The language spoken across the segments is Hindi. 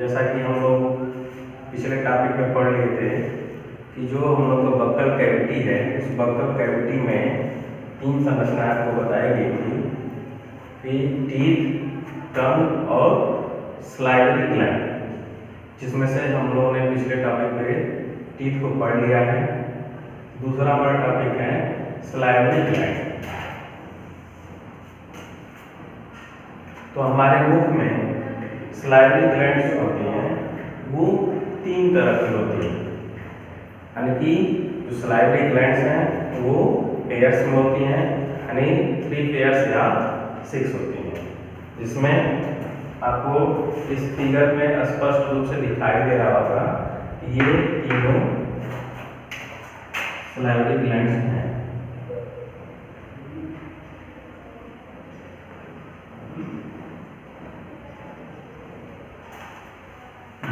जैसा कि हम लोग पिछले टॉपिक में पढ़ लिए थे कि जो हम लोग का बक्कल कैविटी है, उस बक्कल कैविटी में 3 संरचनाएं आपको बताई गई थी कि टीथ, टंग और सलाइवरी ग्लैंड, जिसमें से हम लोगों ने पिछले टॉपिक में टीथ को पढ़ लिया है। दूसरा हमारा टॉपिक है सलाइवरी ग्लैंड। तो हमारे मुख में सलाइवरी ग्लैंड्स होती हैं, वो 3 तरह की होती हैं, यानी कि जो सलाइवरी ग्लैंड्स हैं वो पेयर्स में होती हैं, यानी 3 पेयर्स या 6 होती हैं, जिसमें आपको इस फिगर में स्पष्ट रूप से दिखाई दे रहा होगा कि ये तीनों सलाइवरी ग्लैंड्स हैं।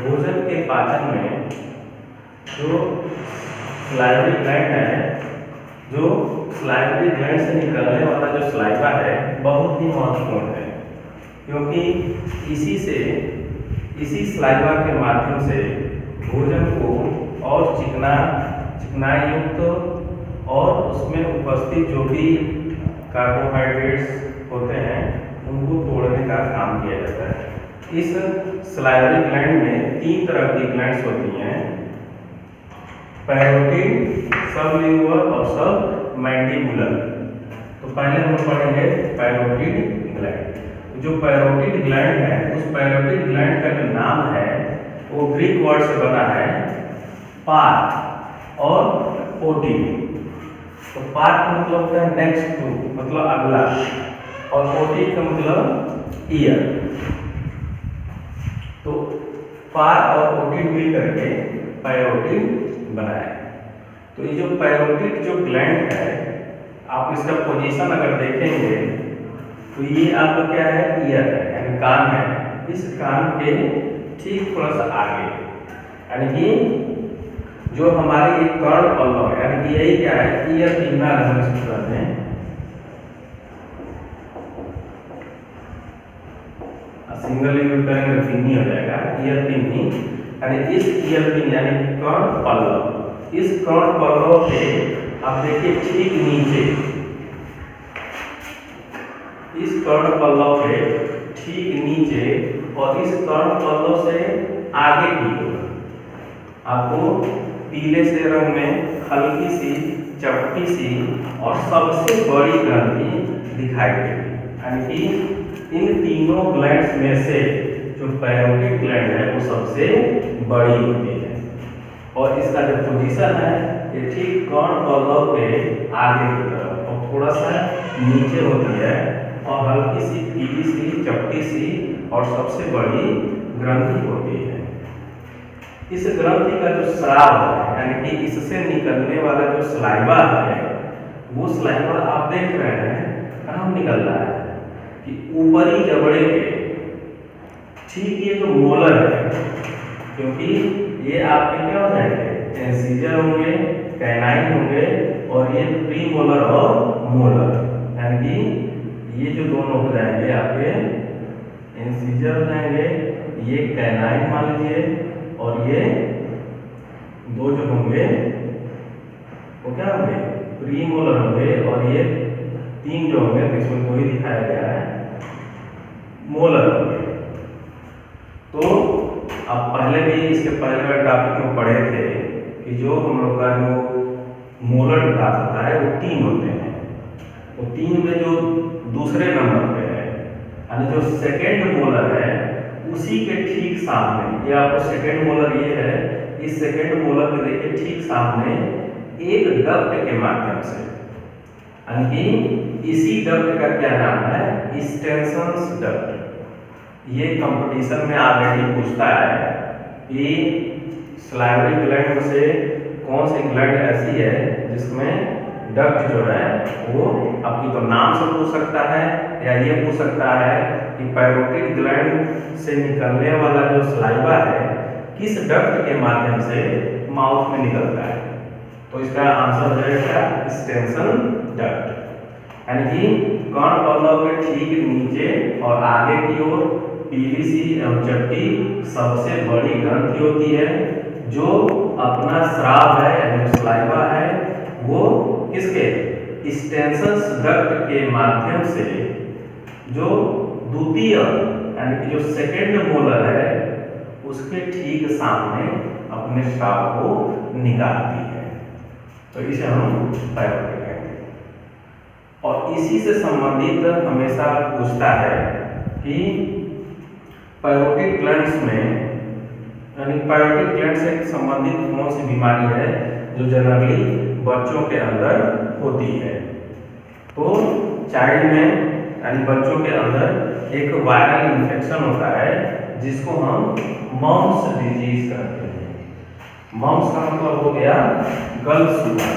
भोजन के पाचन में जो सलाइवरी ग्लैंड है, जो सलाइवरी ग्लैंड से निकलने वाला जो सलाइवा है बहुत ही महत्वपूर्ण है, क्योंकि इसी सलाइवा के माध्यम से भोजन को और चिकनाई युक्त और उसमें उपस्थित जो भी कार्बोहाइड्रेट्स होते हैं उनको तोड़ने का काम किया जाता है। इस सलाइवरी ग्लैंड में 3 तरह की ग्लैंड्स होती हैं, पैरोटिड, सबलिंगुअल और सबमैंडिबुलर। तो पहले हम पढ़ेंगे पैरोटिड ग्लैंड। जो पैरोटिड ग्लैंड है, उस पैरोटिड ग्लैंड का जो नाम है वो ग्रीक वर्ड से बना है पार्ट और ओटिड। तो पार्ट का मतलब होता है नेक्स्ट टू, मतलब अगला, और ओटिड का मतलब ईयर। तो पार और ओटिड मिल करके पैरोटिड बनाए। तो ये जो पैरोटिड जो ग्लैंड है, आप इसका पोजीशन अगर देखेंगे तो ये आपका क्या है, ईयर है, यानी कान है। इस कान के ठीक थोड़ा सा आगे, यानी कि जो हमारे एक कर्ण पल्लव है, यानी कि यही क्या है, ईयर पिन्ना कहते हैं। सिंगल यूज करेंगे पिन्नी हो जाएगा, ईयर पिन्नी, यानी इस ईयर पिन यानी कर्ण पल्लव, इस कर्ण पल्लव के आप देखिए ठीक नीचे, इस कर्ण पल्लव के ठीक नीचे और इस कर्ण पल्लव से आगे की ओर आपको पीले से रंग में हल्की सी चपटी सी और सबसे बड़ी ग्रंथि दिखाई देगी, यानी कि इन तीनों ग्लैंड्स में से जो पैरोटिड ग्लैंड है वो सबसे बड़ी होती है। और इसका जो पोजीशन है ये ठीक कर्ण पल्लव के आगे की तरफ और थोड़ा सा नीचे होती है और हल्की सी पीली सी चपटी सी और सबसे बड़ी ग्रंथि होती है। इस ग्रंथि का जो स्राव है, यानी कि इससे निकलने वाला जो सलाइवा है, वो सलाइवा आप देख रहे हैं कहाँ निकल रहा है कि ऊपरी जबड़े के ठीक ये जो मोलर है, क्योंकि ये आपके क्या हो जाएंगे, इंसिजर होंगे, कैनाइन होंगे और ये प्री मोलर और मोलर, यानी कि ये जो दोनों हो जाएंगे आपके इंसिजर हो जाएंगे, ये कैनाइन मान लीजिए, और ये दो जो होंगे वो क्या होंगे, प्री मोलर होंगे, और ये 3 जो होंगे, इसमें 2 ही दिखाया गया है, मोलर होंगे। तो आप पहले भी इसके पहले वाले टॉपिक में पढ़े थे कि जो हम लोग का जो मोलर दांत होता है वो 3 होते हैं। तो 3 में जो दूसरे नंबर पे है, यानी जो सेकेंड मोलर है, उसी के ठीक सामने, ये आपको सेकेंड मोलर ये है, इस सेकेंड मोलर के देखिए ठीक सामने एक डक्ट के माध्यम से, यानी कि इसी डक्ट का क्या नाम है, एक्सटेंशन डक्ट। ये कंपटीशन में ऑलरेडी पूछता है कि सलाइवरी ग्लैंड से कौन सी ग्लैंड ऐसी है जिसमें डक्ट जो है वो आपकी तो नाम से पूछ सकता है, या ये पूछ सकता है कि पैरोटिड ग्लैंड से निकलने वाला जो सलाइवा है किस डक्ट के माध्यम से माउथ में निकलता है। तो इसका आंसर हो जाएगा एक्सटेंशन डक्ट, यानी कि कर्ण पल्लव के ठीक नीचे और आगे की ओर पीली सी एवं चट्टी सबसे बड़ी ग्रंथि होती है, जो अपना स्राव है यानी जो सलाइवा है वो किसके स्टेन्सस डक्ट के माध्यम से जो द्वितीय यानी कि जो सेकेंड मोलर है उसके ठीक सामने अपने स्राव को निकालती है, तो इसे हम पैरोटिड कहते हैं। और इसी से संबंधित हमेशा पूछता है कि पैरोटिड ग्लैंड्स में यानी पैरोटिड ग्लैंड से संबंधित कौन सी बीमारी है जो जनरली बच्चों के अंदर होती है। तो चाइल्ड में यानी बच्चों के अंदर एक वायरल इन्फेक्शन होता है जिसको हम मम्स डिजीज कहते हैं। मम्स का मतलब हो गया गलसूबा,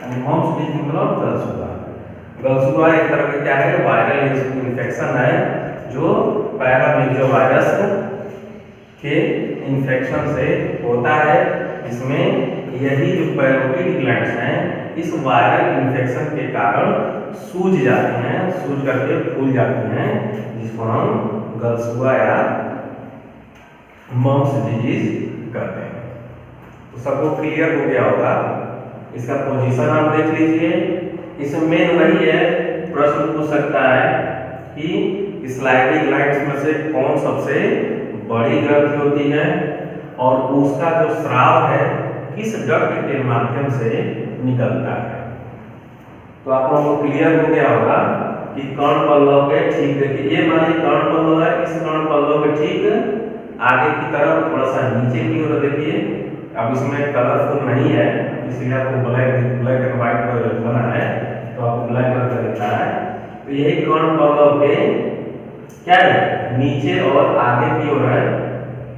यानी मम्स डिजीज मतलब गलसूबा। गलसूबा एक तरह का क्या है, वायरल इन्फेक्शन है जो पैरामीजोवायरस के इन्फेक्शन से होता है। इसमें यही जो पैरोटिड ग्लैंड्स हैं इस वायरल इन्फेक्शन के कारण सूज जाती हैं, सूज करके फूल जाती हैं, जिसको हम गलसूबा या मम्स डिजीज कहते हैं। तो सबको क्लियर हो गया होगा। इसका पोजीशन आप देख लीजिए। इसमें वही है, प्रश्न पूछ सकता है कि स्लाइडिंग ग्लैंड्स में से कौन सबसे बड़ी ग्रंथि होती है और उसका जो स्राव है किस डक्ट के माध्यम से निकलता है। तो आप लोगों को क्लियर हो गया होगा कि कर्ण पल्लव के ठीक देखिए, ये मान लीजिए कर्ण पल्लव है, इस कर्ण पल्लव के ठीक आगे की तरफ थोड़ा सा नीचे की ओर देखिए। अब इसमें कलरफुल नहीं है इसलिए आपको ब्लैक एंड व्हाइट बना है, तो आपको ब्लैक कलर का दिखता है। तो यही कर्ण पल्लव के क्या है, नीचे और आगे की ओर है,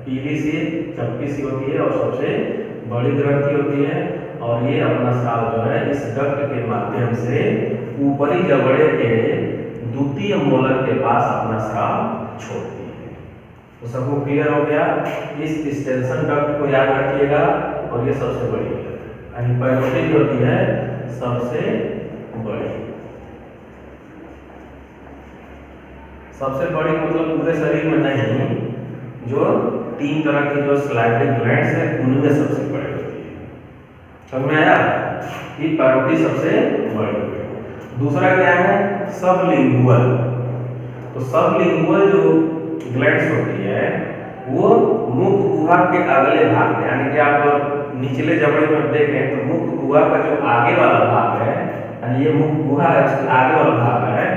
पीली सी चपटी सी होती है और सबसे बड़ी ग्रंथि होती है। और ये अपना स्राव जो है इस डक्ट के माध्यम से ऊपरी जबड़े के द्वितीय मोलर के पास अपना स्राव छोड़ती है। तो सबको क्लियर हो गया। इस स्टेंशन डक्ट को याद रखिएगा। और ये सबसे बड़ी है यानी पैरोटिड होती है सबसे बड़ी। सबसे बड़ी मतलब पूरे शरीर में नहीं, जो 3 तरह की जो स्लाइडिंग ग्लैंड्स है उनमें सबसे बड़ी होती है। समझ में आया कि पैरोटिड सबसे बड़ी है। दूसरा क्या है, सबलिंगुअल। तो सबलिंगुअल जो ग्लैंड्स होती है वो मुख गुहा के अगले भाग में, यानी कि आप निचले जबड़े में देखें तो मुख गुहा का जो आगे वाला भाग है, यानी ये मुख गुहा है उसके आगे वाला भाग है,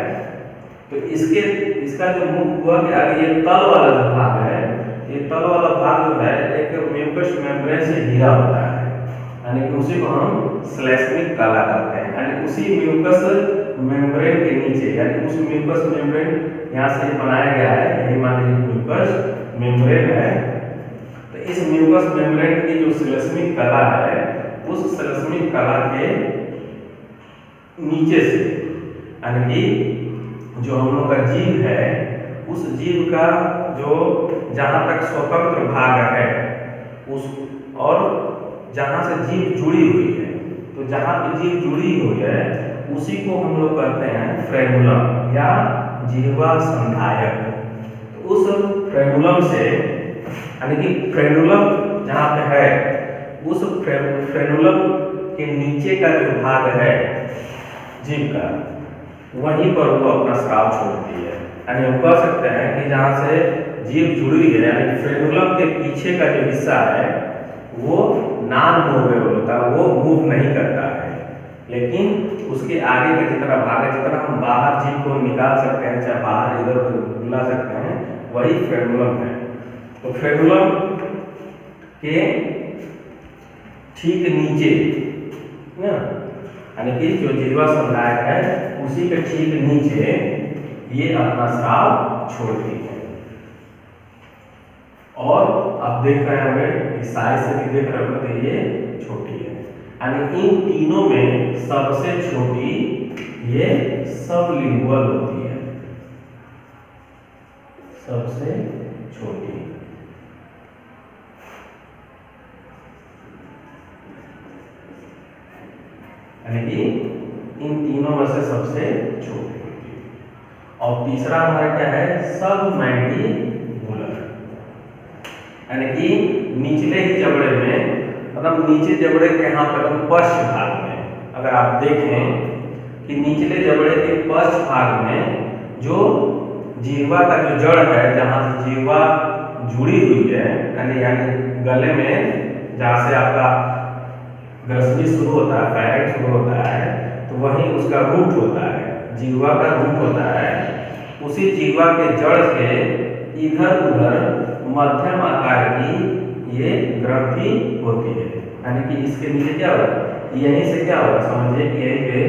तो इसका जो मुख गुहा के आगे ये तल वाला जो भाग है, ये तल वाला भाग जो है एक म्यूकस मेम्ब्रेन से घिरा होता है, यानी कि उसी को हम श्लेष्मिक कला कहते हैं। यानी उसी म्यूकस मेम्ब्रेन के नीचे, यानी उस म्यूकस मेम्ब्रेन यहाँ से बनाया गया है, यही मान लीजिए म्यूकस मेम्ब्रेन है। तो इस म्यूकस मेम्ब्रेन की जो श्लेष्मिक कला है, उस श्लेष्मिक कला के नीचे से, यानी कि जो हम लोग का जीभ है, उस जीभ का जो जहाँ तक स्वतंत्र भाग है उस, और जहाँ से जीभ जुड़ी हुई है, तो जहाँ पे जीभ जुड़ी हुई है उसी को हम लोग कहते हैं फ्रेनुलम या जिह्वा संधायक। तो उस फ्रेनुलम से, यानी कि फ्रेनुलम जहाँ पे है उस फ्रेनुलम के नीचे का जो भाग है जीभ का, वहीं पर वो अपना स्राव छोड़ती है। यानी हम कह सकते हैं कि जहाँ से जीभ जुड़ी है, यानी फ्रेनुलम के पीछे का जो हिस्सा है वो नॉन मूवेबल होता है, वो मूव नहीं करता है। लेकिन उसके आगे का जितना भाग है, जितना हम बाहर जीभ को निकाल सकते हैं, चाहे बाहर इधर उधर बुला सकते हैं, वही फ्रेनुलम है। तो फ्रेनुलम के ठीक नीचे ना, यानी कि जो जिह्वा संधायक है उसी के ठीक नीचे ये अपना स्राव छोड़ती है। और आप देख रहे होंगे साइज से भी देख रहे होंगे तो ये छोटी है, यानी इन तीनों में सबसे छोटी ये सबलिंगुअल होती है, सबसे छोटी। यानी कि इन तीनों में से सबसे छोटी होती है। और तीसरा हमारा क्या है, सबमैंडिबुलर, यानी कि निचले ही जबड़े में, मतलब नीचे जबड़े के यहाँ पर पश्च भाग में अगर आप देखें कि निचले जबड़े के पश्च भाग में जो जिह्वा का जो जड़ है, जहाँ से जिह्वा जुड़ी हुई है, यानी गले में जहाँ से आपका ग्रसनी शुरू होता है, फायरिंग शुरू होता है, तो वहीं उसका रूट होता है, जिह्वा का रूट होता है। उसी जिह्वा के जड़ से इधर उधर मध्यम आकार की ये ग्रंथि होती है, यानी कि इसके नीचे क्या होगा, यहीं से क्या होगा, समझिए कि यहीं पे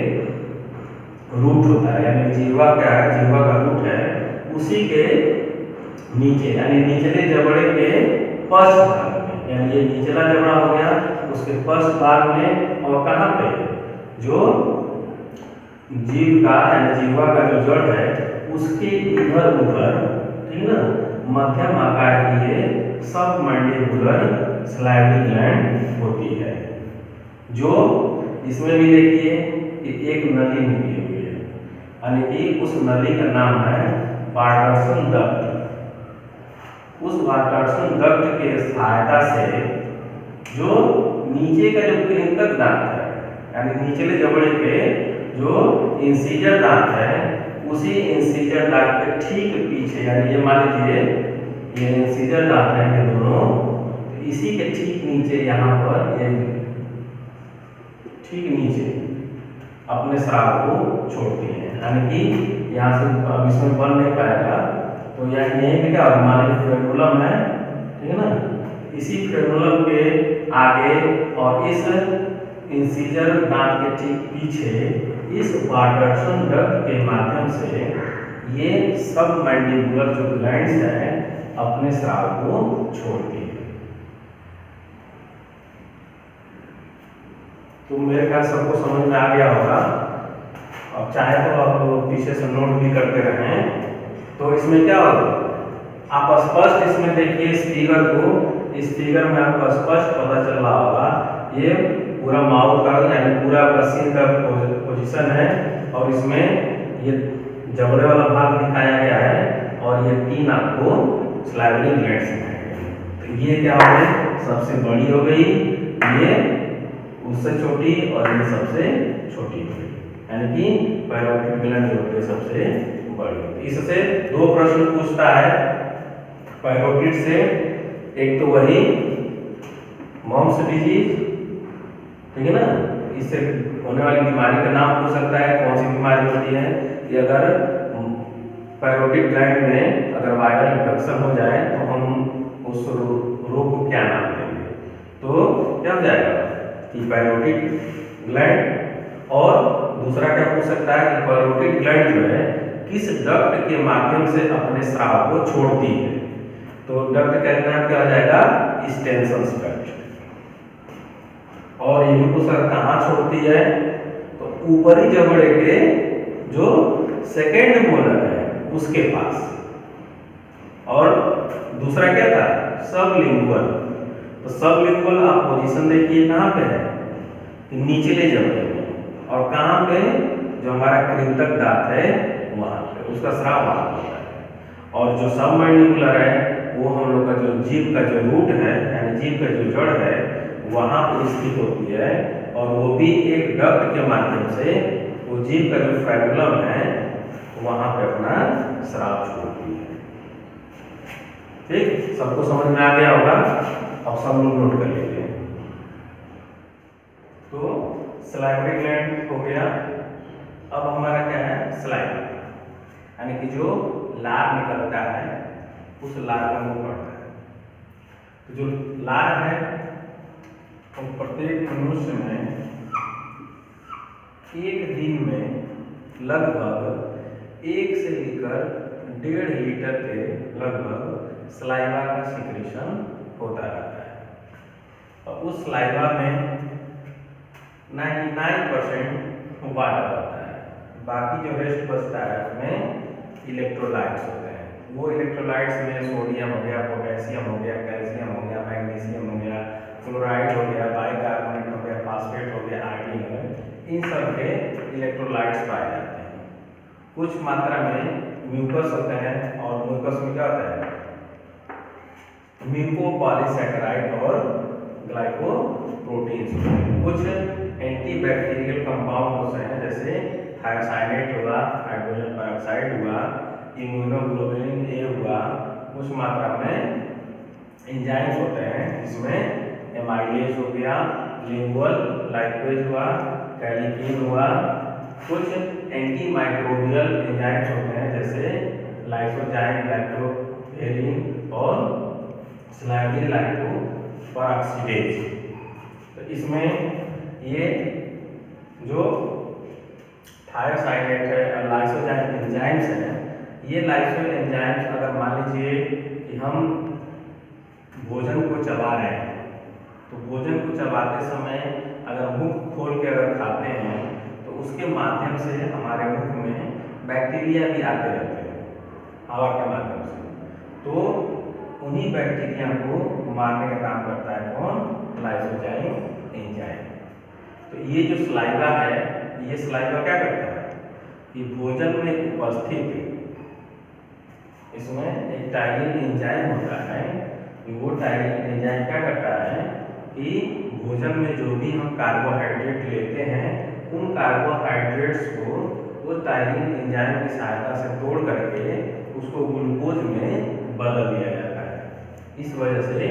रूट होता है, यानी जिह्वा क्या है, जिह्वा का रूट है, उसी के नीचे यानी निचले जबड़े के पश्च भाग में, यानी ये निचला जबड़ा हो गया, उसके पश्च भाग में, और कहाँ पे, जो जीभ का यानी जिह्वा का जो जड़ है उसके इधर उधर, ठीक ना, मध्यम आकार की ये सबमैंडिबुलर सलाइवरी ग्लैंड होती है। जो इसमें भी देखिए कि एक नली निकली हुई है, यानी कि उस नली का नाम है वाटरसन डक्ट। उस वाटरसन डक्ट के सहायता से जो नीचे का जो कृंतक दांत है, यानी निचले जबड़े पे जो इंसीजर दांत है, उसी इंसीजर दांत के ठीक पीछे, यानी ये मान लीजिए ये इंसीजर दांत है ये दोनों, तो इसी के ठीक नीचे यहाँ पर ये ठीक नीचे अपने स्राव को छोड़ती है, यानी कि यहाँ से अब इसमें बन नहीं पाएगा, तो यहीं पे क्या होगा, मान लीजिए फ्रेनुलम है, ठीक है ना, इसी फ्रेनुलम के आगे और इस इंसीजर दांत के ठीक पीछे इस वाटरसन डक्ट के माध्यम से ये सबमैंडिबुलर जो ग्लैंड्स है अपने स्राव को छोड़ती है। तो मेरे ख्याल सबको समझ में आ गया होगा। अब चाहे तो आप पीछे से नोट भी करते रहें। तो इसमें क्या होगा, आप स्पष्ट इसमें देखिए इस फिगर को, इस फिगर में आपको स्पष्ट पता चल रहा होगा ये पूरा माउथ का यानी पूरा सिर का पोजीशन है, और इसमें ये जबड़े वाला भाग दिखाया गया है, और ये तीन आपको सलाइवरी ग्लैंड्स दिखाए गए। तो ये क्या हो गई, सबसे बड़ी हो गई, ये उससे छोटी, और ये सबसे छोटी हो गई, यानी कि पैरोटिड ग्लैंड जो होती है सबसे बड़ी। इससे दो प्रश्न पूछता है पैरोटिड से, एक तो वही मम्स डिजीज, ठीक है ना, इससे होने वाली बीमारी का नाम पूछ सकता है, कौन सी बीमारी होती है, कि अगर पैरोटिड ग्लैंड में अगर वायरल इन्फेक्शन हो जाए तो हम उस रोग को क्या नाम देंगे। तो क्या हो जाएगा कि पैरोटिड ग्लैंड, और दूसरा क्या पूछ सकता है कि पैरोटिड ग्लैंड जो है किस डक्ट के माध्यम से अपने स्राव को छोड़ती है। तो डक्ट का नाम क्या हो जाएगा, स्टेनसन डक्ट। और ये भी पूछ सकता कहाँ छोड़ती है, तो ऊपरी जबड़े के जो सेकेंड मोलर है उसके पास। और दूसरा क्या था, सबलिंगुअल। तो सबलिंगुअल आप पोजीशन देखिए कहाँ पे है, निचले जबड़े में, और कहाँ पे, जो हमारा कृंतक दांत है वहाँ पे, उसका स्राव वहाँ होता है। और जो सबमैंडिबुलर है वो हम लोग का जो जीभ का जो रूट है, यानी जीभ का जो जड़ है वहाँ पर स्थित होती है, और वो भी एक डक्ट के माध्यम से वो जीभ का जो फ्रेनुलम है वहाँ पे अपना स्राव छोड़ती है। ठीक, सबको समझ में आ गया होगा। अब सब लोग नोट कर लीजिए। तो सलाइवरी ग्लैंड हो गया। अब हमारा क्या है, सलाइवा, यानी कि जो लार निकलता है उस लार का मुंह पड़ता है। तो जो लार है तो प्रत्येक मनुष्य में एक दिन में लगभग 1 से लेकर 1.5 लीटर के लगभग सलाइवा का सिक्रेशन होता रहता है। और उस सलाइवा में 99% वाटर होता है, बाकी जो रेस्ट बचता है उसमें इलेक्ट्रोलाइट्स होते हैं। वो इलेक्ट्रोलाइट्स में सोडियम हो गया, पोटेशियम हो गया, कैल्शियम हो गया, मैग्नीशियम हो गया, क्लोराइड हो गया, बाइकार्बोनेट हो गया, फास्फेट हो गया, आयोडीन हो गया, इन सब के इलेक्ट्रोलाइट्स पाए जाते हैं। कुछ मात्रा में म्यूकस होते हैं और म्यूकस में क्या होता है, म्यूकोपॉलीसैकेराइड और ग्लाइकोप्रोटीन्स होते हैं। कुछ एंटीबैक्टीरियल कंपाउंड होते हैं जैसे थायोसाइनेट हुआ, हाइड्रोजन पेरोक्साइड हुआ, इम्यूनोग्लोबुलिन ए हुआ। कुछ मात्रा में एंजाइम्स होते हैं जिसमें एमाइलेज हो गया, लिंगुअल लाइपेज हुआ, कैलिकिन हुआ। कुछ एंटी माइक्रोबियल एंजाइम्स होते हैं जैसे लाइसोजाइम, लैक्टोफेरिन और स्लाइमिन लाइकोपेरोक्सीडेज। तो इसमें ये जो थायोसाइनेट है और लाइसोजाइम एंजाइम्स हैं, ये लाइसो एंजाइम्स अगर मान लीजिए कि हम भोजन को चबा रहे हैं, तो भोजन को चबाते समय अगर मुख खोल के अगर खाते हैं तो उसके माध्यम से हमारे मुख में बैक्टीरिया भी आते रहते हैं हवा के माध्यम से। तो उन्हीं बैक्टीरिया को मारने का काम करता है कौन, लाइसोजाइम एंजाइम। तो ये जो सलाइवा है, ये सलाइवा क्या करता है कि भोजन में उपस्थित इसमें एक टाइलिन एंजाइम होता है। वो टाइलिन एंजाइम क्या करता है कि भोजन में जो भी हम कार्बोहाइड्रेट लेते हैं, उन कार्बोहाइड्रेट्स को वो टाइलिन एंजाइम की सहायता से तोड़ करके उसको ग्लूकोज में बदल दिया जाता है। इस वजह से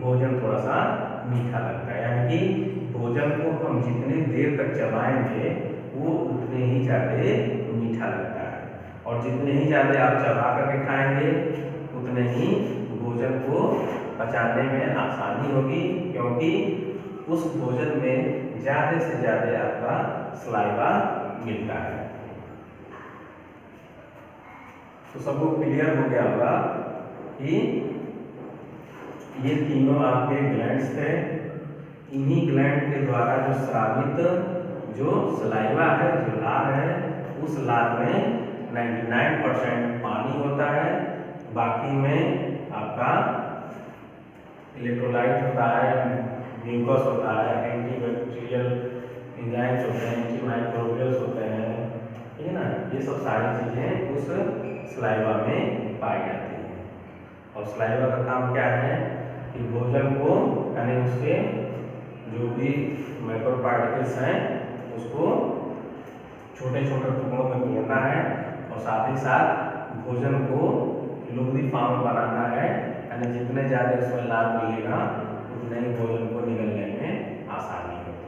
भोजन थोड़ा सा मीठा लगता है, यानी कि भोजन को हम जितनी देर तक चबाएंगे वो उतने ही ज़्यादा मीठा लगता है, और जितने ही ज़्यादा आप चबा करके खाएंगे उतने ही भोजन को पचाने में आसानी होगी, क्योंकि उस भोजन में ज़्यादा से ज़्यादा आपका सलाइवा मिलता है। तो सबको क्लियर हो गया होगा कि ये तीनों आपके ग्लैंड्स थे। इन्हीं ग्लैंड के द्वारा जो स्रावित जो सलाइवा है, जो लार है, उस लार में 99% पानी होता है, बाकी में आपका इलेक्ट्रोलाइट होता है, म्यूकस होता है, एंटीबैक्टीरियल एंजाइम्स होते हैं, एंटी माइक्रोबियल्स होते हैं, ठीक है ना। ये सब सारी चीज़ें उस सलाइवा में पाई जाती हैं। और सलाइवा का काम क्या है कि भोजन को यानी उसके जो भी माइक्रो पार्टिकल्स हैं उसको छोटे छोटे टुकड़ों में तोड़ना है, और साथ ही साथ भोजन को लुब्री फॉर्म बनाना है, यानी जितने ज़्यादा उसमें लाभ मिलेगा उतने ही भोजन को निगलने में आसानी होती है।